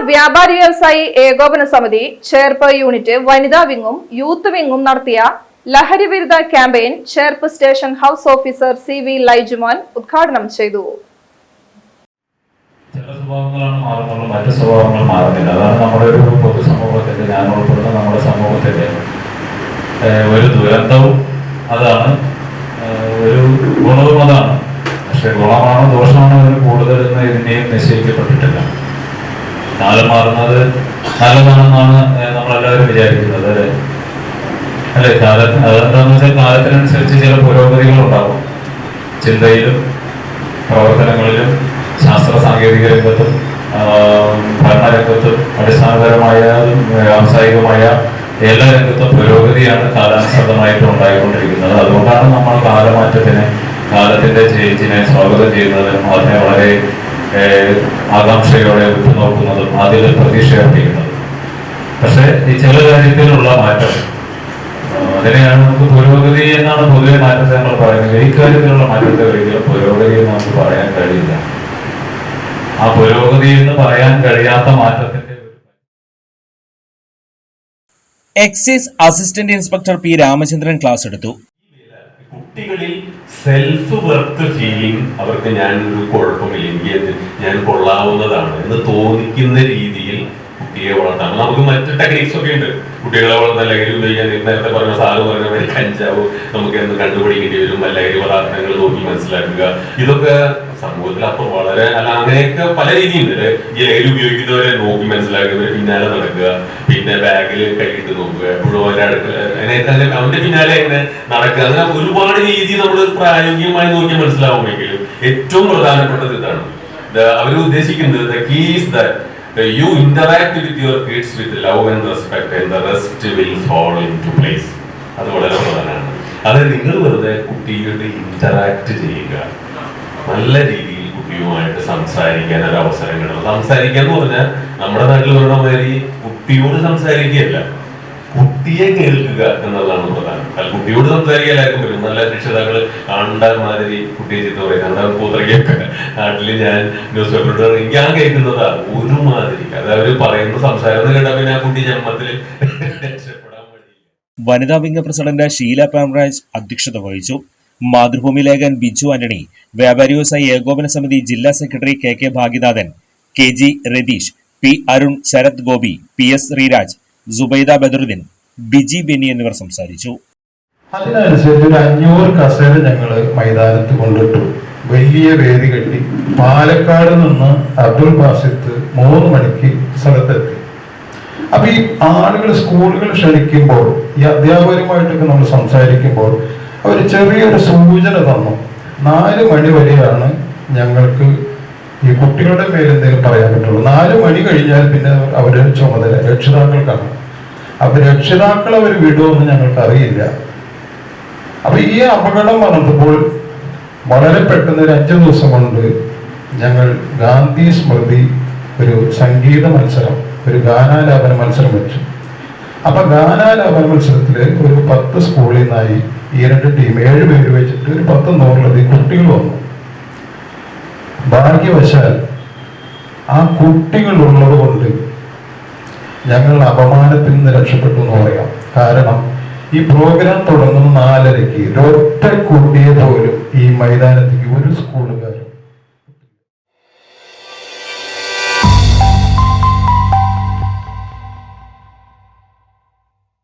വ്യാപാരി വ്യവസായി ഏകോപന സമിതി ചേർപ്പ് യൂണിറ്റ് വനിതാ വിങ്ങും യൂത്ത് വിങ്ങും നടത്തിയ ലഹരി വിരുദ്ധ campaign Cherpu station house officer CV ലൈജുമാൻ ഉദ്ഘാടനം ചെയ്തു. ചില സ്വഭാവങ്ങളാണ് മാറുന്നുള്ളൂ, മറ്റു സ്വഭാവങ്ങൾ മാറുന്നില്ല. അതാണ് നമ്മുടെ ഒരു പൊതുസമൂഹത്തിന്റെ, ഞാൻ ഉൾപ്പെടുന്ന നമ്മുടെ സമൂഹത്തിന്റെ ഒരു ദുരന്തവും അതാണ്, ഒരു ഗുണവും അതാണ്. പക്ഷെ ഗുണമാണോ ദോഷമാണോ അതിന് കൂടുതൽ എന്ന് ഇതിനെയും നിശ്ചയിക്കപ്പെട്ടിട്ടില്ല. കാലം മാറുന്നത് നല്ലതാണെന്നാണ് നമ്മളെല്ലാവരും വിചാരിക്കുന്നത്, അല്ലെ? അതെന്താണെന്ന് വെച്ചാൽ കാലത്തിനനുസരിച്ച് ചില പുരോഗതികൾ ഉണ്ടാകും. ചിന്തയിലും പ്രവർത്തനങ്ങളിലും ശാസ്ത്ര സാങ്കേതിക രംഗത്തും ഭരണരംഗത്തും അടിസ്ഥാനപരമായ വ്യാവസായികമായ എല്ലാ രംഗത്തും പുരോഗതിയാണ് കാലാനുസൃതമായിട്ട് ഉണ്ടായിക്കൊണ്ടിരിക്കുന്നത്. അതുകൊണ്ടാണ് നമ്മൾ കാലത്തിന്റെ ചേഞ്ചിനെ സ്വാഗതം ചെയ്യുന്നതിനും അതിനെ വളരെ ആകാംക്ഷയോടെ ഉറ്റുനോക്കുന്നതും അതിൽ പ്രതീക്ഷ അർപ്പിക്കുന്നതും. പക്ഷെ ഈ ചില കാര്യത്തിലുള്ള മാറ്റം, അതിനെയാണ് നമുക്ക് പുരോഗതി എന്നാണ് പൊതുവെ മാറ്റത്തെ നമ്മൾ പറയുന്നത്. ഈ കാര്യത്തിലുള്ള മാറ്റത്തെ ഒരിക്കലും പുരോഗതി എന്ന് നമുക്ക് പറയാൻ കഴിയില്ല. ആ പുരോഗതി എന്ന് പറയാൻ കഴിയാത്ത മാറ്റത്തിന്റെ excise assistant inspector P. Ramachandran class എടുത്തു. കുട്ടികളിൽ സെൽഫ് വർത്ത് ഫീലിംഗ് അവർക്ക് ഞാൻ ഒരു കുഴപ്പമില്ല, എനിക്ക് ഞാൻ കൊള്ളാവുന്നതാണ് എന്ന് തോന്നിക്കുന്ന രീതിയിൽ കുട്ടിയെ വളർത്താം. നമുക്ക് മറ്റു ടെക്നിക്സ് ഒക്കെ ഉണ്ട്. കുട്ടികളെ വളർത്താൻ ലഹരി ഉപയോഗിക്കാൻ നേരത്തെ പറഞ്ഞ സാറ് പറഞ്ഞ വരെ കഞ്ചാവ് നമുക്ക് എന്ന് കണ്ടുപിടിക്കേണ്ടി വരും, ലഹരി പദാർത്ഥങ്ങൾ നോക്കി മനസ്സിലാക്കുക. ഇതൊക്കെ സമൂഹത്തിൽ അപ്പോൾ വളരെ അങ്ങനെയൊക്കെ പല രീതിയുണ്ട്. ഈ ലഹരി ഉപയോഗിക്കുന്നവരെ നോക്കി മനസ്സിലാക്കുന്നവരെ പിന്നാലെ നടക്കുക, പിന്നെ ബാഗിൽ കൈയിട്ട് നോക്കുക, എപ്പോഴും അവന്റെ പിന്നാലെ എങ്ങനെ നടക്കുക, അങ്ങനെ ഒരുപാട് രീതി നമ്മൾ പ്രായോഗികമായി നോക്കി മനസ്സിലാവുമെങ്കിലും ഏറ്റവും പ്രധാനപ്പെട്ടത് ഇതാണ്. അവർ ഉദ്ദേശിക്കുന്നത് the key is that you interact with your kids with love and respect and the rest will fall into place. അത് വളരെ പ്രധാനമാണ്. അത് നിങ്ങൾ വെറുതെ കുട്ടികളുടെ ഇന്ററാക്ട് ചെയ്യുക, നല്ല രീതിയിൽ കുട്ടിയുമായിട്ട് സംസാരിക്കാൻ ഒരു അവസരം കിട്ടണം. സംസാരിക്കുക എന്ന് പറഞ്ഞാൽ നമ്മുടെ നാട്ടിൽ പറയുന്ന മാതിരി കുട്ടിയോട് സംസാരിക്കുകയല്ല, കുട്ടിയെ കേൾക്കുക എന്നുള്ളതാണ് പ്രധാനം. കുട്ടിയോട് സംസാരിക്കാൻ എല്ലാവർക്കും പറ്റും. നല്ല രക്ഷിതാക്കൾ കണ്ട മാതിരി കുട്ടിയെ ചീത്ത പറയും, കണ്ട പൂത്രയ്ക്കൊക്കെ നാട്ടിൽ ഞാൻ ന്യൂസ് പേപ്പർ ഞാൻ കേൾക്കുന്നതാ ഒരുമാതിരി. അത് അവർ പറയുന്ന സംസാരം കേട്ടാൽ പിന്നെ ആ കുട്ടി ജന്മത്തിൽ രക്ഷപ്പെടാൻ വഴിയില്ല. വനിതാ വിംഗ് പ്രസിഡന്റ് ഷീല പാംരാജ് അധ്യക്ഷത വഹിച്ചു. മാതൃഭൂമി ലേഖകൻ ബിജു ആന്റണി, വ്യാപാരി വ്യവസായി ഏകോപന സമിതി ജില്ലാ secretary KK Bhagyanathan, KG Ratheesh, P. Arun, Sarath Gopi, PS Sreeraj, Subaida Badaruddeen, Biji Benny എന്നിവർ സംസാരിച്ചു. അതിനനുസരിച്ച് ഒരു 500 കസേര ഞങ്ങള് മൈതാനത്ത് കൊണ്ടിട്ടു. വലിയ വേദി കെട്ടി പാലക്കാട് നിന്ന് അബ്ദുൾ ബാസിത്ത് 3 മണിക്ക് സ്ഥലത്തെത്തി. അപ്പൊ ഈ ആളുകൾ സ്കൂളുകൾ ക്ഷണിക്കുമ്പോൾ, ഈ അധ്യാപകരുമായിട്ടൊക്കെ നമ്മൾ സംസാരിക്കുമ്പോൾ അവർ ചെറിയൊരു സൂചന തന്നു. 4 മണി വരെയാണ് ഞങ്ങൾക്ക് ഈ കുട്ടികളുടെ മേൽ എന്തെങ്കിലും പറയാൻ പറ്റുള്ളൂ. 4 മണി കഴിഞ്ഞാൽ പിന്നെ അവരുടെ ചുമതല രക്ഷിതാക്കൾക്കാണ്. അപ്പൊ രക്ഷിതാക്കൾ അവർ വിടുമെന്ന് ഞങ്ങൾക്ക് അറിയില്ല. അപ്പൊ ഈ അപകടം വന്നപ്പോൾ വളരെ പെട്ടെന്ന് ഒരു 5 ദിവസം കൊണ്ട് ഞങ്ങൾ ഗാന്ധി സ്മൃതി ഒരു സംഗീത മത്സരം, ഒരു ഗാനാലാപന മത്സരം വെച്ചു. അപ്പൊ ഗാനാലാപന മത്സരത്തില് ഒരു 10 സ്കൂളിൽ നിന്നായി ഈ 2 ടീം 7 പേര് വെച്ചിട്ട് ഒരു 100-100 കുട്ടികൾ വന്നു. ഭാഗ്യവശാൽ ആ കുട്ടികൾ ഉള്ളത് കൊണ്ട് ഞങ്ങൾ അപമാനത്തിൽ നിന്ന് രക്ഷപ്പെട്ടു എന്ന് പറയാം. കാരണം ഈ പ്രോഗ്രാം തുടങ്ങുന്ന 4:30 ഒരൊറ്റ കുട്ടിയെ പോലും ഈ മൈതാനത്തേക്ക് ഒരു സ്കൂളുകാരും